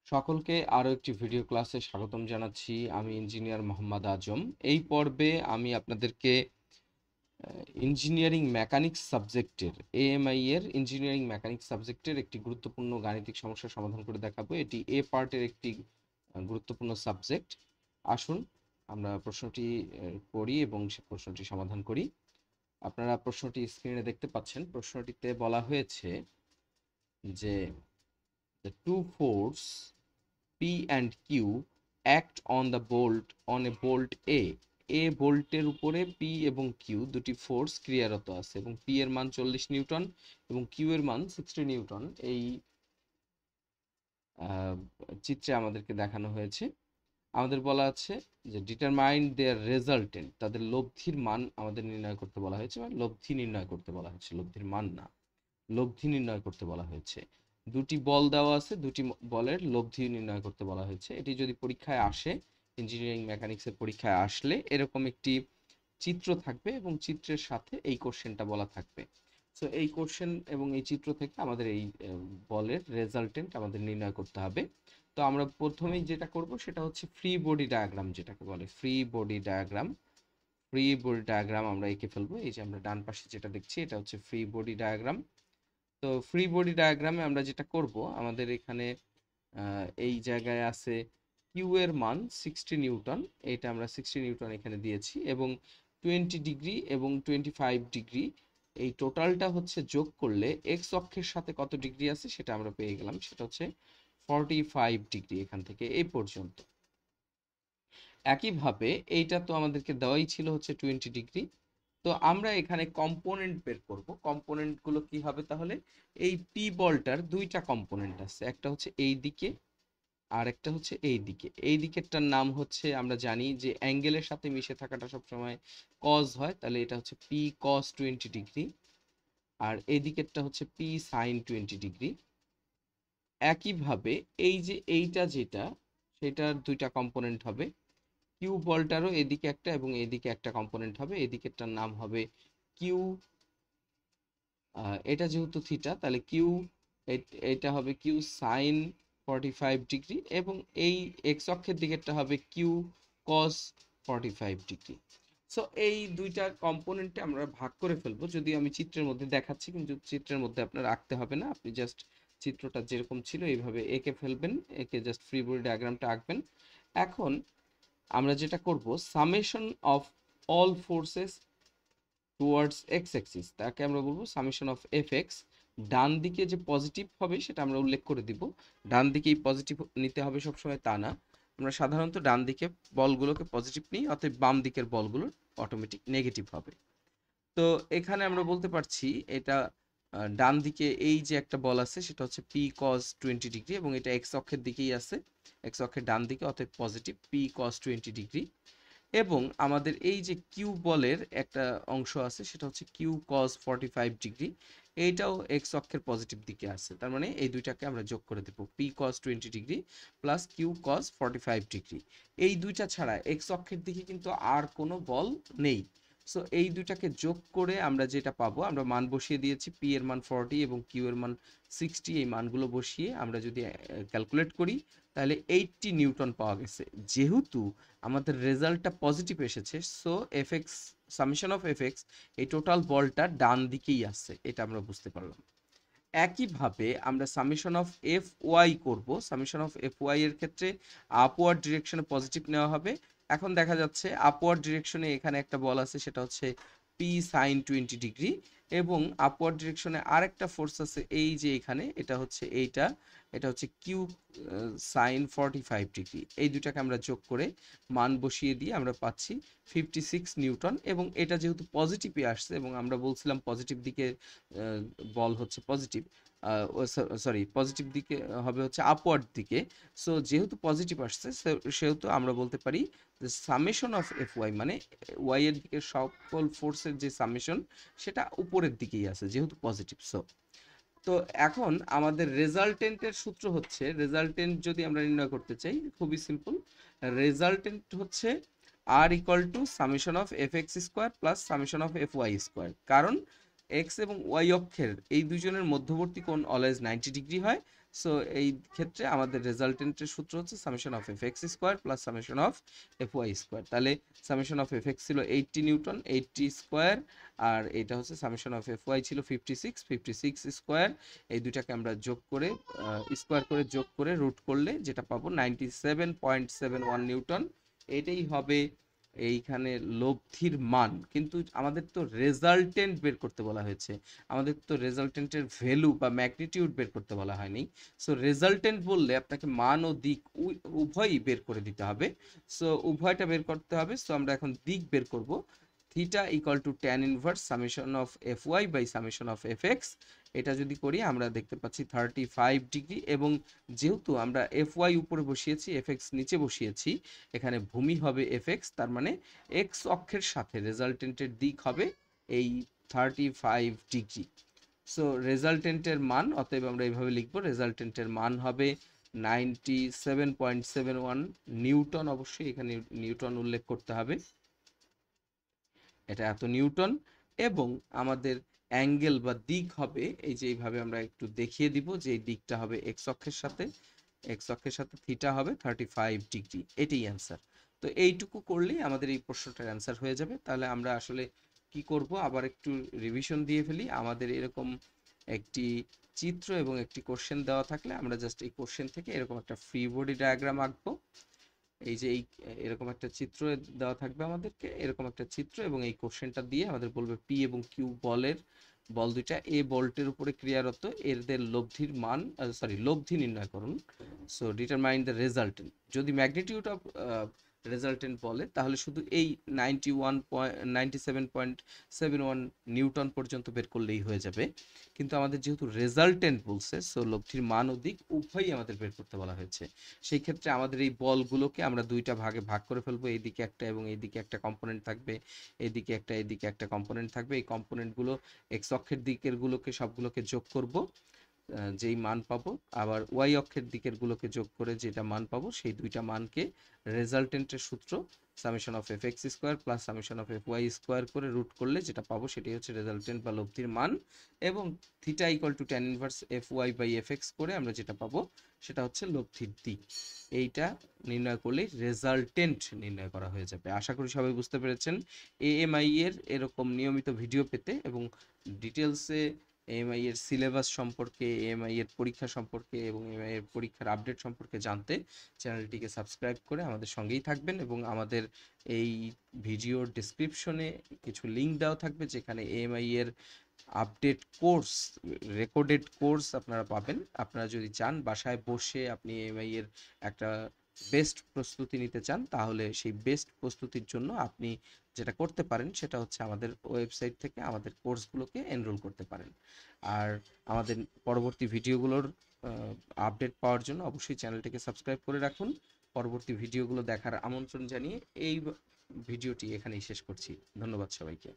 সকলকে আরও একটি ভিডিও ক্লাসে স্বাগতম জানাচ্ছি। আমি ইঞ্জিনিয়ার মোহাম্মদ আজম। এই পর্বে আমি আপনাদেরকে ইঞ্জিনিয়ারিং মেকানিক্স সাবজেক্টের এএমআই এর ইঞ্জিনিয়ারিং মেকানিক্স সাবজেক্টের একটি গুরুত্বপূর্ণ গাণিতিক সমস্যার সমাধান করে দেখাবো। এটি এ পার্টের একটি গুরুত্বপূর্ণ সাবজেক্ট। আসুন আমরা প্রশ্নটি পড়ি এবং সে প্রশ্নটি সমাধান করি। আপনারা প্রশ্নটি স্ক্রিনে দেখতে পাচ্ছেন। প্রশ্নটিতে বলা হয়েছে যে the two force P and Q act on the bolt on a bolt A. বোল্টের উপরে P এবং Q দুটি ফোর্স ক্রিয়ারত আছে এবং P এর মান 40 নিউটন এবং Q এর মান 60 নিউটন। এই চিত্রে আমাদেরকে দেখানো হয়েছে। আমাদের বলা আছে যে ডিটারমাইন দেয়ার রেজাল্টেন্ট, তাদের লব্ধির মান আমাদের নির্ণয় করতে বলা হয়েছে, বা লব্ধি নির্ণয় করতে বলা হয়েছে, লব্ধির মান না, লব্ধি নির্ণয় করতে বলা হয়েছে। দুটি বল দেওয়া আছে, দুটি বলের লব্ধি নির্ণয় করতে বলা হয়েছে। এটি যদি পরীক্ষায় আসে, ইঞ্জিনিয়ারিং মেকানিক্সের পরীক্ষায় আসলে এরকম একটি চিত্র থাকবে এবং চিত্রের সাথে এই কোশ্চেনটা বলা থাকবে। সো এই কোশ্চেন এবং এই চিত্র থেকে আমাদের এই বলের রেজাল্টেন্ট আমাদের নির্ণয় করতে হবে। তো আমরা প্রথমেই যেটা করব সেটা হচ্ছে ফ্রি বডি ডায়াগ্রাম, যেটাকে বলে free body diagram. Free body diagram আমরা এঁকে ফেলবো। এই যে আমরা ডান পাশে যেটা দেখছি এটা হচ্ছে ফ্রি বডি ডায়াগ্রাম। তো ফ্রি বডি ডায়াগ্রামে আমরা যেটা করব, আমাদের এখানে এই জায়গায় আছে কিউ এর মান 60 নিউটন, এটা আমরা 60 নিউটন এখানে দিয়েছি, এবং 20 ডিগ্রি এবং 25 ডিগ্রি, এই টোটালটা হচ্ছে যোগ করলে এক্স অক্ষের সাথে কত ডিগ্রি আছে সেটা আমরা পেয়ে গেলাম। সেটা হচ্ছে 45 ডিগ্রি এখান থেকে এই পর্যন্ত। একইভাবে এইটা তো আমাদেরকে দেওয়াই ছিল হচ্ছে 20 ডিগ্রি। তো আমরা এখানে কম্পোনেন্ট বের করব। কম্পোনেন্টগুলো কি হবে তাহলে? এই পি বলটার দুইটা কম্পোনেন্ট আছে, একটা হচ্ছে এই দিকে আর একটা হচ্ছে এই দিকে। এই দিকেরটার নাম হচ্ছে, আমরা জানি যে অ্যাঙ্গেলের সাথে মিশে থাকাটা সবসময় কজ হয়, তাহলে এটা হচ্ছে পি কস 20 ডিগ্রি, আর এই দিকেরটা হচ্ছে পি সাইন 20 ডিগ্রি। একইভাবে এই যে এইটা যেটা, সেটার দুইটা কম্পোনেন্ট হবে। কিউ বলটারও এদিকে একটা এবং এদিকে একটা কম্পোনেন্ট হবে, এদিকেরটার নাম হবে কিউ, এটা যেহেতু থিটা তাহলে কিউ, এটা হবে কিউ সাইন 45 ডিগ্রি, এবং এই এক্স অক্ষের দিকেরটা হবে কিউ কস 45 ডিগ্রি। সো এই দুইটা কম্পোনেন্টে আমরা ভাগ করে ফেলবো। যদি আমি চিত্রের মধ্যে দেখাচ্ছি, কিন্তু চিত্রের মধ্যে আপনার আঁকতে হবে না, আপনি জাস্ট চিত্রটা যেরকম ছিল এইভাবে এঁকে ফেলবেন, এঁকে জাস্ট ফ্রি বডি ডায়াগ্রামটা আঁকবেন। এখন আমরা যেটা করব, summation of all forces towards x Axis, তাকে আমরা বলবো সামেশন অফ এফ এক্স। ডান দিকে যে পজিটিভ হবে সেটা আমরা উল্লেখ করে দিব। ডান দিকেই পজিটিভ নিতে হবে সবসময় তা না, আমরা সাধারণত ডান দিকে বলগুলোকে পজিটিভ নিই, অতএব বাম দিকের বলগুলো অটোমেটিক নেগেটিভ হবে। তো এখানে আমরা বলতে পারছি এটা ডান দিকে এই যে একটা বল আছে সেটা হচ্ছে পি কস 20 ডিগ্রি, এবং এটা এক্স অক্ষের দিকেই আছে, এক্স অক্ষের ডান দিকে, অতএব পজিটিভ পি কস 20 ডিগ্রি। এবং আমাদের এই যে কিউ বলের একটা অংশ আছে সেটা হচ্ছে কিউ কস 45 ডিগ্রি, এইটাও এক্স অক্ষের পজিটিভ দিকে আছে। তার মানে এই দুইটাকে আমরা যোগ করে দেব, P cos 20 degree plus Q cos 45 degree. এই দুইটা ছাড়া এক্স অক্ষের দিকে কিন্তু আর কোনো বল নেই। সো এই দুইটাকে যোগ করে আমরা যেটা পাবো, আমরা মান বসিয়ে দিয়েছি, পি এর মান 40 এবং কিউ এর মান 60। এই মানগুলো বসিয়ে আমরা যদি ক্যালকুলেট করি তাহলে 80 নিউটন পাওয়া গেছে। যেহেতু আমাদের রেজাল্টটা পজিটিভ এসেছে, so F x, summation of F x, এই টোটাল বলটা ডান দিকেই আসছে, এটা আমরা বুঝতে পারলাম। একইভাবে আমরা সামেশন অফ এফ ওয়াই করবো। সামেশন অফ এফ ওয়াই এর ক্ষেত্রে আপওয়ার্ড ডিরেকশনে পজিটিভ নেওয়া হবে। এখন দেখা যাচ্ছে আপওয়ার্ড ডিরেকশনে এখানে একটা বল আছে সেটা হচ্ছে পি সাইন 20 ডিগ্রি, এবং আপওয়ার্ড ডিরেকশনে আরেকটা ফোর্স আছে এই যে এখানে, এটা হচ্ছে এইটা, এটা হচ্ছে কিউ সাইন 45 ডিগ্রি। এই দুটাকে আমরা যোগ করে মান বসিয়ে দিয়ে আমরা পাচ্ছি 56 নিউটন। এবং এটা যেহেতু পজিটিভই আসছে এবং আমরা বলছিলাম পজিটিভ দিকে বল হচ্ছে পজিটিভ, সরি পজিটিভ দিকে হবে হচ্ছে আপওয়ার্ড দিকে। সো যেহেতু পজিটিভ আসছে সেহেতু আমরা বলতে পারি যে সামেশন অফ এফ ওয়াই মানে ওয়াই এর দিকে সকল ফোর্সের যে সামেশন সেটা উপরের দিকেই আছে যেহেতু পজিটিভ। সো তো এখন আমাদের রেজাল্টেন্টের সূত্র হচ্ছে, রেজাল্টেন্ট যদি আমরা নির্ণয় করতে চাই খুবই সিম্পল, রেজাল্টেন্ট হচ্ছে R equal to summation of F X square plus summation of F Y square. কারণ এক্স এবং ওয়াই অক্ষের এই দুজনের মধ্যবর্তী কোণ অলওয়েজ 90 ডিগ্রি হয়, সো এই ক্ষেত্রে আমাদের রেজাল্টেন্টের সূত্র হচ্ছে summation of F X square plus summation of F Y square. তাহলে সামেশন অফ এফ এক্স ছিল 80 নিউটন, 80 স্কোয়ার, আর এটা হচ্ছে সামেশন অফ এফ ওয়াই ছিল 56 স্কোয়ার। এই দুটাকে আমরা যোগ করে স্কোয়ার করে যোগ করে রুট করলে যেটা পাবো 97.71 নিউটন। এটাই হবে এইখানে লব্ধির মান। কিন্তু আমাদের তো রেজাল্টেন্ট বের করতে বলা হয়েছে, আমাদের তো রেজাল্টেন্টের ভ্যালু বা ম্যাগনিটিউড বের করতে বলা হয়নি। সো রেজাল্টেন্ট বললে আপনাকে মান ও দিক উভয়ই বের করে দিতে হবে। সো উভয়টা বের করতে হবে। সো আমরা এখন দিক বের করব। Theta equal to tan inverse summation of F Y by summation of F X. এটা যদি করি আমরা দেখতে পাচ্ছি 35 ডিগ্রি, এবং যেহেতু আমরা এফ ওয়াই উপরে বসিয়েছি, এফ এক্স নিচে বসিয়েছি, এখানে ভূমি হবে এফ এক্স, তার মানে এক্স অক্ষের সাথে রেজাল্টেন্টের দিক হবে এই 35 ডিগ্রি। সো রেজাল্টেন্টের মান, অতএব আমরা এইভাবে লিখবো, রেজাল্টেন্টের মান হবে 97.71 নিউটন। অবশ্যই এখানে নিউটন উল্লেখ করতে হবে, এটা এত নিউটন। এবং আমাদের অ্যাঙ্গেল বা দিক হবে এই যে এইভাবে আমরা একটু দেখিয়ে দিব যে এই দিকটা হবে এক্স অক্ষের সাথে, এক্স অক্ষের সাথে থিটা হবে 35 ডিগ্রি। এটাই অ্যান্সার। তো এইটুকু করলেই আমাদের এই প্রশ্নটার অ্যান্সার হয়ে যাবে। তাহলে আমরা আসলে কি করব, আবার একটু রিভিশন দিয়ে ফেলি। আমাদের এরকম একটি চিত্র এবং একটি কোশ্চেন দেওয়া থাকলে আমরা জাস্ট এই কোশ্চেন থেকে এরকম একটা ফ্রি বডি ডায়াগ্রাম আঁকবো। এই যে এরকম একটা চিত্র দেওয়া থাকবে আমাদেরকে, এরকম একটা চিত্র, এবং এই কোশ্চেনটা দিয়ে আমাদের বলবে পি এবং কিউ বল দুইটা এ বলটির উপরে ক্রিয়ারত, এদের লব্ধির মান, লব্ধি নির্ণয় করুন। So determine the resultant. যদি ম্যাগনিটিউড অফ রেজাল্টেন্ট বলে তাহলে শুধু এই 97.71 নিউটন পর্যন্ত বের করলেই হয়ে যাবে। কিন্তু আমাদের যেহেতু রেজাল্টেন্ট বলছে, সো লব্ধির মান ও দিক উভয়ই আমাদের বের করতে বলা হয়েছে। সেই ক্ষেত্রে আমাদের এই বলগুলোকে আমরা দুইটা ভাগে ভাগ করে ফেলবো, এইদিকে একটা এবং এইদিকে একটা কম্পোনেন্ট থাকবে, এইদিকে একটা কম্পোনেন্ট থাকবে। এই কম্পোনেন্টগুলো এক্স অক্ষের দিকের গুলোকে সবগুলোকে যোগ করব, যেই মান পাবো, আবার ওয়াই অক্ষের দিকের গুলোকে যোগ করে যেটা মান পাবো, সেই দুইটা মানকে রেজাল্টেন্টের সূত্র summation of F X square plus summation of F Y square করে রুট করলে যেটা পাবো সেটাই হচ্ছে রেজাল্টেন্ট বা লব্ধির মান। এবং theta equal to tan inverse F Y by F X করে আমরা যেটা পাবো সেটা হচ্ছে লব্ধির দিক। এইটা নির্ণয় করলেই রেজাল্টেন্ট নির্ণয় করা হয়ে যাবে। আশা করি সবাই বুঝতে পেরেছেন। এএমআই এর এরকম নিয়মিত ভিডিও পেতে এবং ডিটেলসে এএমআই এর সিলেবাস সম্পর্কে, এএমআই এর পরীক্ষা সম্পর্কে এবং এএমআই এর পরীক্ষার আপডেট সম্পর্কে জানতে চ্যানেলটিকে সাবস্ক্রাইব করে আমাদের সঙ্গেই থাকবেন। এবং আমাদের এই ভিডিওর ডেসক্রিপশনে কিছু লিঙ্ক দেওয়া থাকবে যেখানে এএমআই এর আপডেট কোর্স, রেকর্ডেড কোর্স আপনারা পাবেন। আপনারা যদি চান বাসায় বসে আপনি এএমআই এর একটা বেস্ট প্রস্তুতি নিতে চান, তাহলে সেই বেস্ট প্রস্তুতির জন্য আপনি যেটা করতে পারেন সেটা হচ্ছে আমাদের ওয়েবসাইট থেকে আমাদের কোর্সগুলোকে এনরোল করতে পারেন। আর আমাদের পরবর্তী ভিডিওগুলোর আপডেট পাওয়ার জন্য অবশ্যই চ্যানেলটিকে সাবস্ক্রাইব করে রাখুন। পরবর্তী ভিডিওগুলো দেখার আমন্ত্রণ জানিয়ে এই ভিডিওটি এখানেই শেষ করছি। ধন্যবাদ সবাইকে।